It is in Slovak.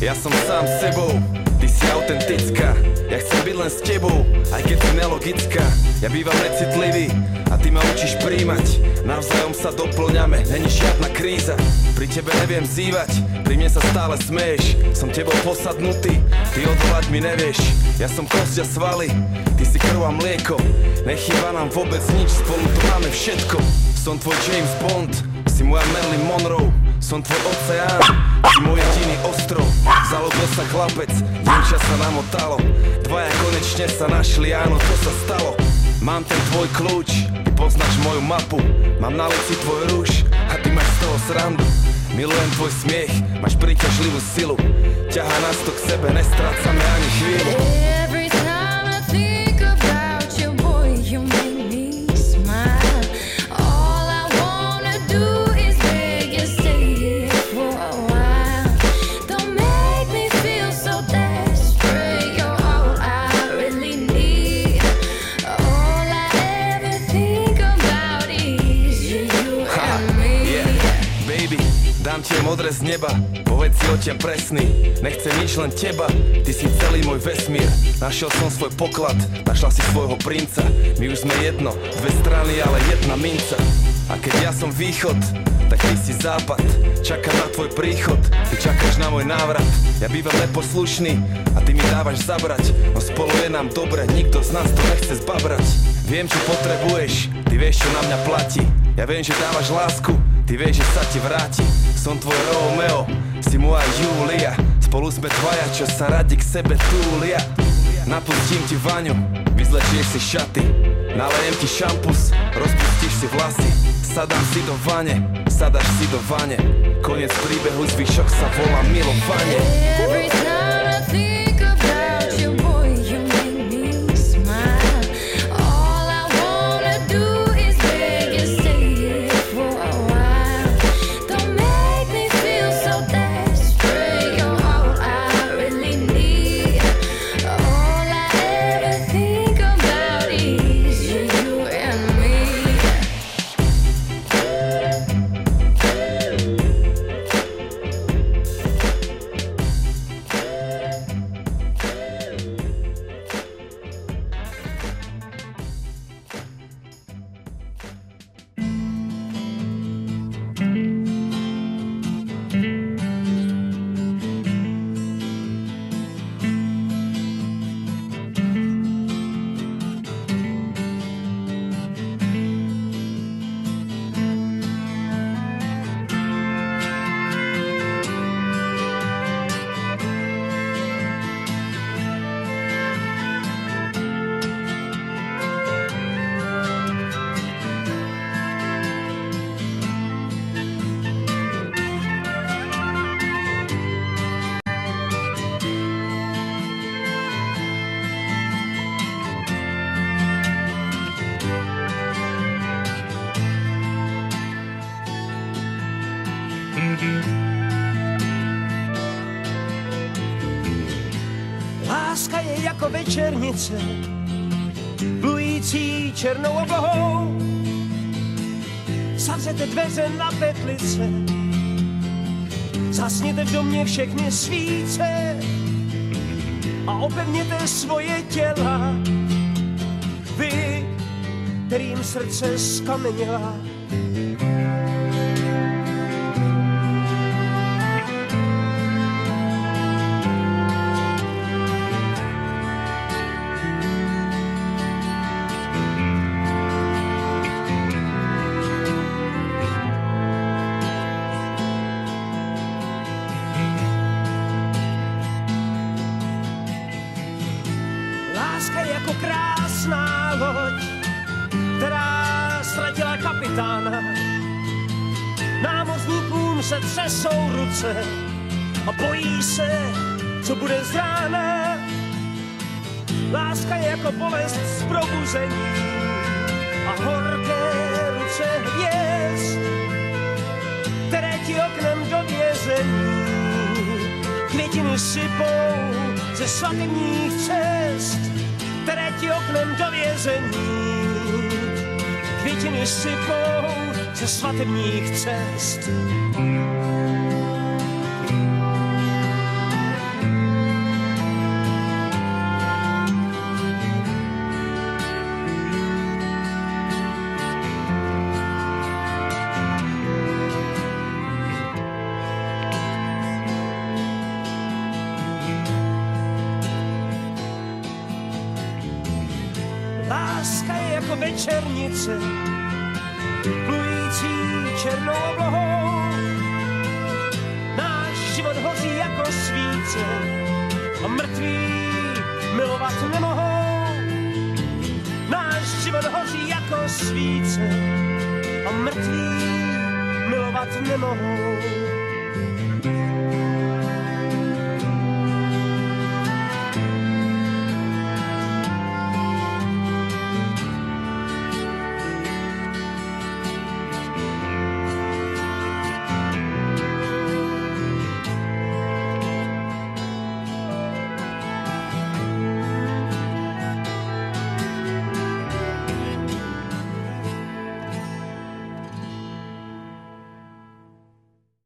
Ja som sám sebou, ty si autentická. Ja chcem byť len s tebou, aj keď si nelogická. Ja bývam necitlivý a ty ma učíš príjmať. Navzájom sa doplňame, není žiadna kríza. Pri tebe neviem zývať, pri mne sa stále smeješ. Som tebou posadnutý, ty odvolať mi nevieš. Ja som kosť a svaly, ty si krv a mlieko. Nechýba nám vôbec nič, spolu to máme všetko. Som tvoj James Bond, si moja Marilyn Monroe. Som tvoj oceán, si môj jediný ostrov. Zalúbil sa chlapec, dievča sa namotalo. Dvaja konečne sa našli, áno, to sa stalo. Mám ten tvoj kľúč, ty poznáš moju mapu. Mám na lici tvoj rúž a ty máš z toho srandu. Milujem tvoj smiech, máš príťažlivú silu. Ťahá nás to k sebe, nestrácame ani chvíľu. Every time I think about you, boy, you make me smile. All I wanna do is beg you, stay here for a while. Don't make me feel so desperate. You're all I really need. All I ever think about is you and me. Yeah, baby, dám ti modré z neba. Povedz si oteň presný, nechcem nič len teba. Ty si celý môj vesmír, našiel som svoj poklad. Našla si svojho princa, my už sme jedno, dve strany, ale jedna minca. A keď ja som východ, tak ty si západ. Čakám na tvoj príchod, ty čakáš na môj návrat. Ja bývam neposlušný a ty mi dávaš zabrať. No spolu je nám dobre, nikto z nás to nechce zbabrať. Viem, čo potrebuješ, ty vieš, čo na mňa platí. Ja viem, že dávaš lásku, ty vieš, že sa ti vráti. Som tvoj Romeo, si moja Julia. Spolu sme dvaja, čo sa radi k sebe túlia. Napustím ti vaňu, vyzlečieš si šaty. Nalejem ti šampus, rozpustíš si vlasy. Sadám si do vane, sadáš si do vane. Koniec príbehu, zvyšok sa volá milovanie. Every time I think about you, boy, you make me smile. All I wanna do is beg you, stay here for a while. Don't make me feel so desperate. You're all I really need. All I ever think about is you and me. Láska je jako večernice, plující černou oblohou. Zavřete dveře na petlice, zasněte v domě všechny svíce a opevněte svoje těla. Vy, kterým srdce skameněla. Láska je jako krásná loď, která ztratila kapitána. Námořníkům se třesou ruce a bojí se, co bude z rána. Láska je jako bolest z probuzení a horké ruce hvězd, které ti oknem do vězení květiny sypou ze svatebních cest, které ti oknem do vězení květiny sypou ze svatebních cest. jako večernice, plující černou oblohou. Náš život hoří jako svíce a mrtví milovat nemohou. Náš život hoří jako svíce a mrtví milovat nemohou.